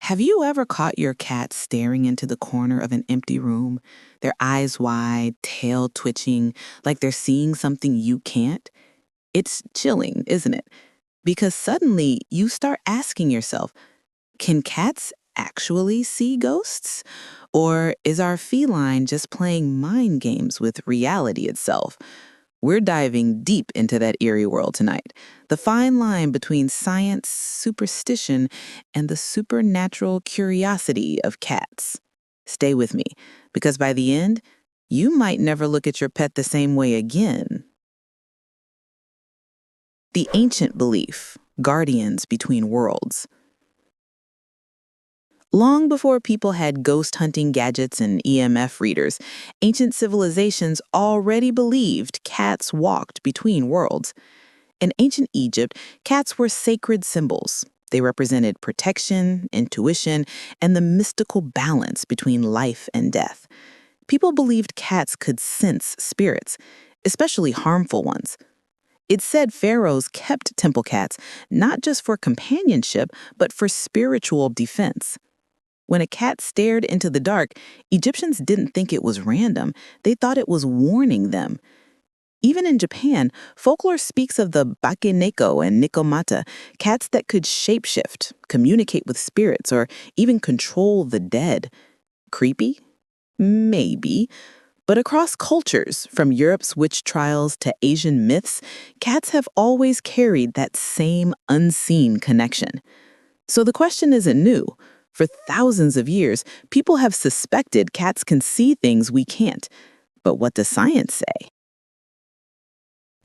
Have you ever caught your cat staring into the corner of an empty room, their eyes wide, tail twitching, like they're seeing something you can't? It's chilling, isn't it? Because suddenly you start asking yourself, can cats actually see ghosts? Or is our feline just playing mind games with reality itself? We're diving deep into that eerie world tonight. The fine line between science, superstition, and the supernatural curiosity of cats. Stay with me, because by the end, you might never look at your pet the same way again. The ancient belief, guardians between worlds. Long before people had ghost hunting gadgets and EMF readers, ancient civilizations already believed cats walked between worlds. In ancient Egypt, cats were sacred symbols. They represented protection, intuition, and the mystical balance between life and death. People believed cats could sense spirits, especially harmful ones. It's said pharaohs kept temple cats not just for companionship, but for spiritual defense. When a cat stared into the dark, Egyptians didn't think it was random. They thought it was warning them. Even in Japan, folklore speaks of the bakeneko and nikomata, cats that could shapeshift, communicate with spirits, or even control the dead. Creepy? Maybe. But across cultures, from Europe's witch trials to Asian myths, cats have always carried that same unseen connection. So the question isn't new. For thousands of years, people have suspected cats can see things we can't. But what does science say?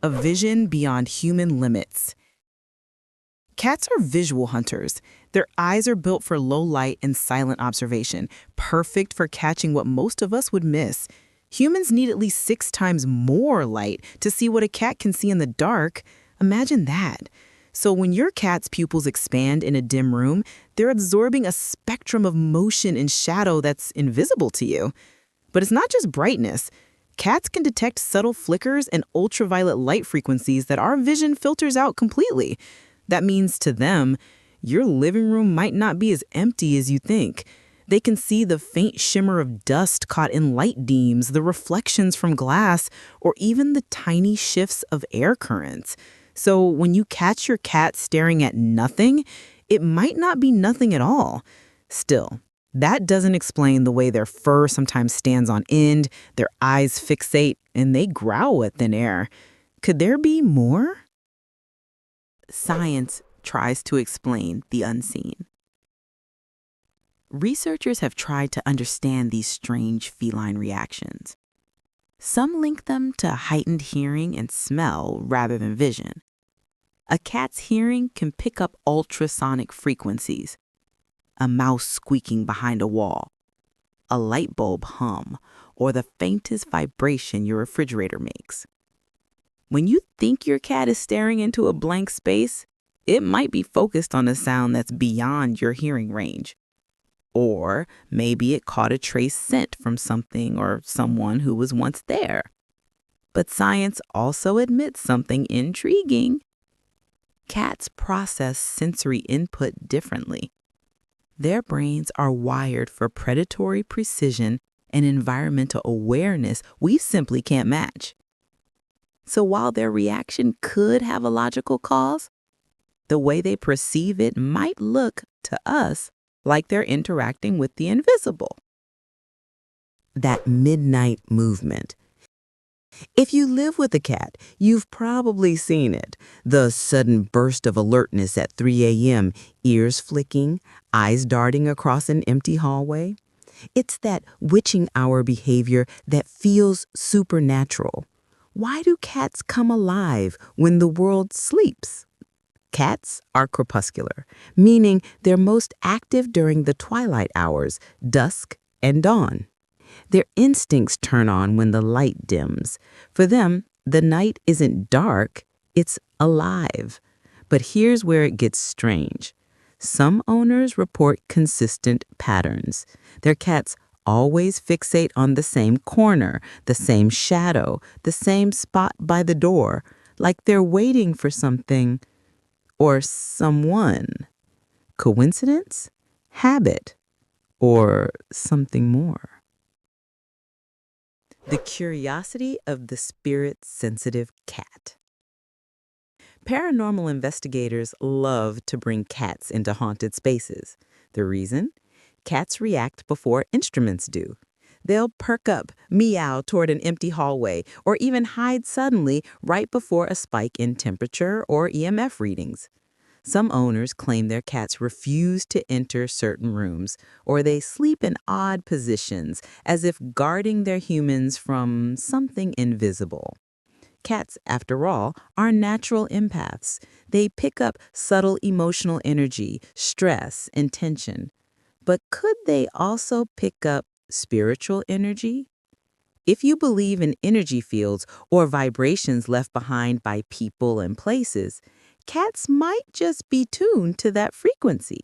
A vision beyond human limits. Cats are visual hunters. Their eyes are built for low light and silent observation, perfect for catching what most of us would miss. Humans need at least 6 times more light to see what a cat can see in the dark. Imagine that. So when your cat's pupils expand in a dim room, they're absorbing a spectrum of motion and shadow that's invisible to you. But it's not just brightness. Cats can detect subtle flickers and ultraviolet light frequencies that our vision filters out completely. That means to them, your living room might not be as empty as you think. They can see the faint shimmer of dust caught in light beams, the reflections from glass, or even the tiny shifts of air currents. So when you catch your cat staring at nothing, it might not be nothing at all. Still, that doesn't explain the way their fur sometimes stands on end, their eyes fixate, and they growl at thin air. Could there be more? Science tries to explain the unseen. Researchers have tried to understand these strange feline reactions. Some link them to heightened hearing and smell rather than vision. A cat's hearing can pick up ultrasonic frequencies, a mouse squeaking behind a wall, a light bulb hum, or the faintest vibration your refrigerator makes. When you think your cat is staring into a blank space, it might be focused on a sound that's beyond your hearing range. Or maybe it caught a trace scent from something or someone who was once there. But science also admits something intriguing. Cats process sensory input differently. Their brains are wired for predatory precision and environmental awareness we simply can't match. So while their reaction could have a logical cause, the way they perceive it might look, to us, like they're interacting with the invisible. That midnight movement. If you live with a cat, you've probably seen it. The sudden burst of alertness at 3 a.m., ears flicking, eyes darting across an empty hallway. It's that witching hour behavior that feels supernatural. Why do cats come alive when the world sleeps? Cats are crepuscular, meaning they're most active during the twilight hours, dusk and dawn. Their instincts turn on when the light dims. For them, the night isn't dark, it's alive. But here's where it gets strange. Some owners report consistent patterns. Their cats always fixate on the same corner, the same shadow, the same spot by the door, like they're waiting for something or someone. Coincidence? habit, or something more? The curiosity of the spirit-sensitive cat. Paranormal investigators love to bring cats into haunted spaces. The reason? Cats react before instruments do. They'll perk up, meow toward an empty hallway, or even hide suddenly right before a spike in temperature or EMF readings. Some owners claim their cats refuse to enter certain rooms, or they sleep in odd positions as if guarding their humans from something invisible. Cats, after all, are natural empaths. They pick up subtle emotional energy, stress, and tension. But could they also pick up spiritual energy? If you believe in energy fields or vibrations left behind by people and places, cats might just be tuned to that frequency.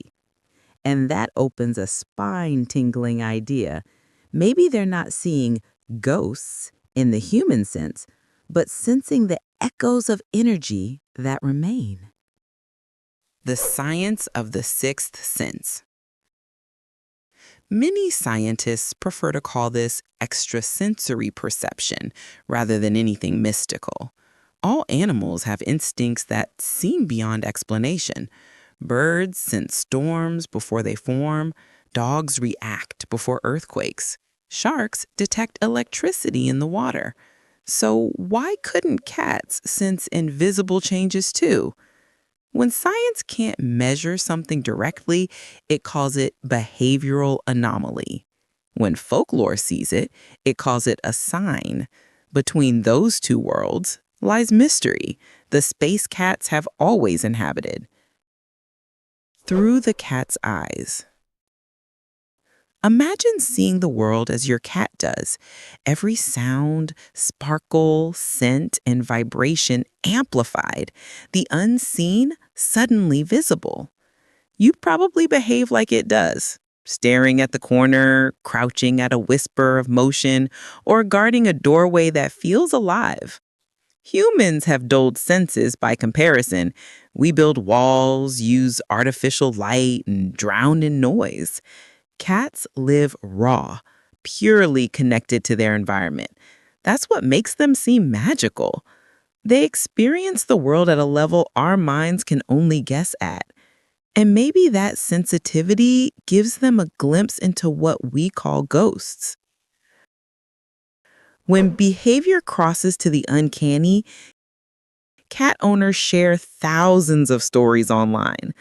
And that opens a spine-tingling idea. Maybe they're not seeing ghosts in the human sense, but sensing the echoes of energy that remain. The science of the sixth sense. Many scientists prefer to call this extrasensory perception rather than anything mystical. All animals have instincts that seem beyond explanation. Birds sense storms before they form. Dogs react before earthquakes. Sharks detect electricity in the water. So why couldn't cats sense invisible changes too? When science can't measure something directly, it calls it behavioral anomaly. When folklore sees it, it calls it a sign. Between those two worlds lies mystery the space cats have always inhabited. Through the cat's eyes. Imagine seeing the world as your cat does. Every sound, sparkle, scent, and vibration amplified. The unseen suddenly visible. You probably behave like it does, staring at the corner, crouching at a whisper of motion, or guarding a doorway that feels alive. Humans have dulled senses by comparison. We build walls, use artificial light, and drown in noise. Cats live raw, purely connected to their environment. That's what makes them seem magical. They experience the world at a level our minds can only guess at. And maybe that sensitivity gives them a glimpse into what we call ghosts. When behavior crosses to the uncanny, cat owners share thousands of stories online.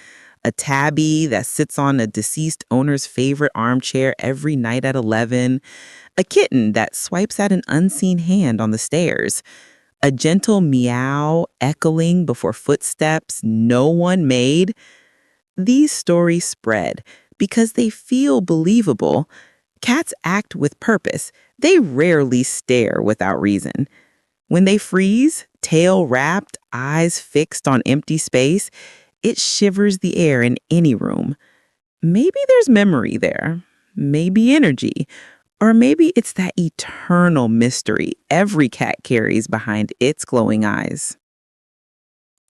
A tabby that sits on a deceased owner's favorite armchair every night at 11, a kitten that swipes at an unseen hand on the stairs, a gentle meow echoing before footsteps no one made. These stories spread because they feel believable. Cats act with purpose. They rarely stare without reason. When they freeze, tail wrapped, eyes fixed on empty space, it shivers the air in any room. Maybe there's memory there, maybe energy, or maybe it's that eternal mystery every cat carries behind its glowing eyes.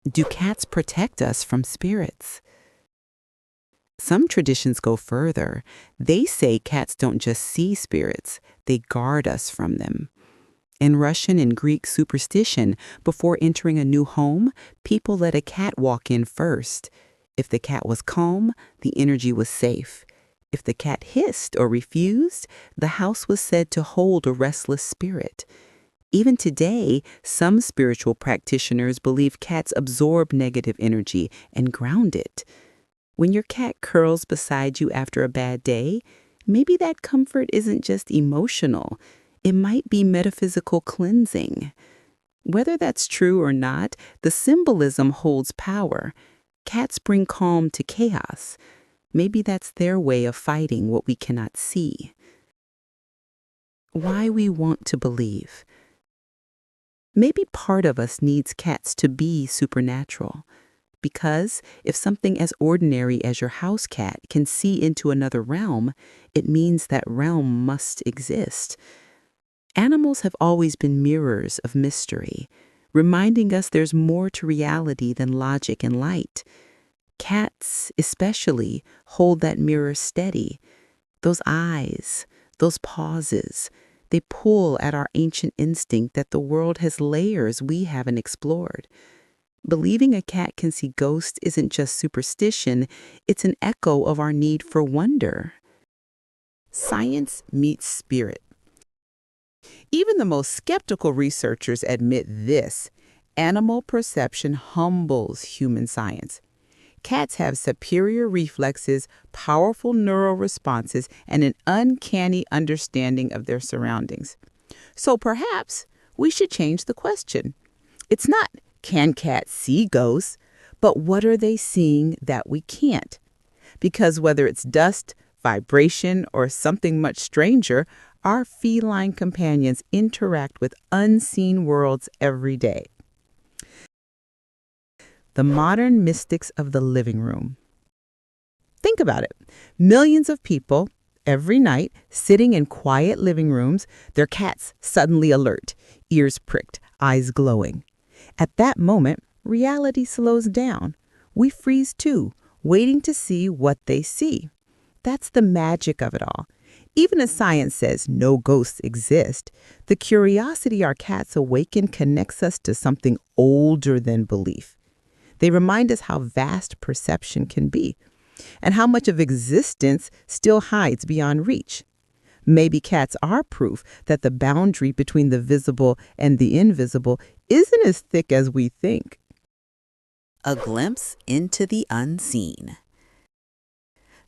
Do cats protect us from spirits? Some traditions go further. They say cats don't just see spirits, they guard us from them. In Russian and Greek superstition, before entering a new home, people let a cat walk in first. If the cat was calm, the energy was safe. If the cat hissed or refused, the house was said to hold a restless spirit. Even today, some spiritual practitioners believe cats absorb negative energy and ground it. When your cat curls beside you after a bad day, maybe that comfort isn't just emotional. It might be metaphysical cleansing. Whether that's true or not, the symbolism holds power. Cats bring calm to chaos. Maybe that's their way of fighting what we cannot see. Why we want to believe. Maybe part of us needs cats to be supernatural. Because if something as ordinary as your house cat can see into another realm, it means that realm must exist. Animals have always been mirrors of mystery, reminding us there's more to reality than logic and light. Cats, especially, hold that mirror steady. Those eyes, those pauses, they pull at our ancient instinct that the world has layers we haven't explored. Believing a cat can see ghosts isn't just superstition, it's an echo of our need for wonder. Science meets spirit. Even the most skeptical researchers admit this. Animal perception humbles human science. Cats have superior reflexes, powerful neural responses, and an uncanny understanding of their surroundings. So perhaps we should change the question. It's not, can cats see ghosts, but what are they seeing that we can't? Because whether it's dust, vibration, or something much stranger, our feline companions interact with unseen worlds every day. The modern mystics of the living room. Think about it. Millions of people every night sitting in quiet living rooms, their cats suddenly alert, ears pricked, eyes glowing. At that moment, reality slows down. We freeze too, waiting to see what they see. That's the magic of it all. Even as science says no ghosts exist, the curiosity our cats awaken connects us to something older than belief. They remind us how vast perception can be and how much of existence still hides beyond reach. Maybe cats are proof that the boundary between the visible and the invisible isn't as thick as we think. A glimpse into the unseen.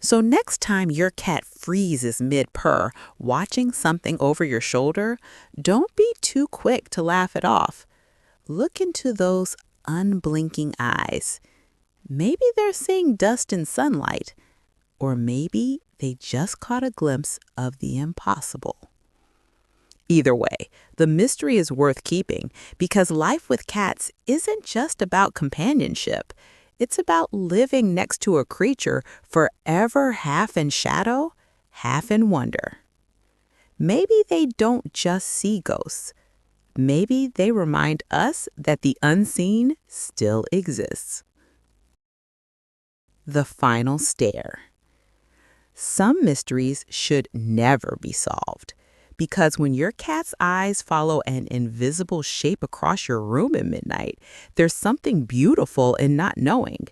So next time your cat freezes mid-purr, watching something over your shoulder, don't be too quick to laugh it off. Look into those unblinking eyes. Maybe they're seeing dust in sunlight, or maybe they just caught a glimpse of the impossible. Either way, the mystery is worth keeping because life with cats isn't just about companionship. It's about living next to a creature forever half in shadow, half in wonder. Maybe they don't just see ghosts. Maybe they remind us that the unseen still exists. The final stare. Some mysteries should never be solved because when your cat's eyes follow an invisible shape across your room at midnight, there's something beautiful in not knowing.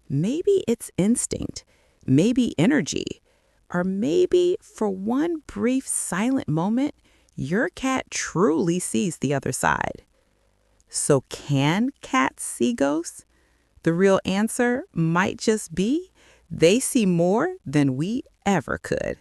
Maybe it's instinct, maybe energy, or maybe for one brief silent moment, your cat truly sees the other side. So can cats see ghosts? The real answer might just be they see more than we ever could.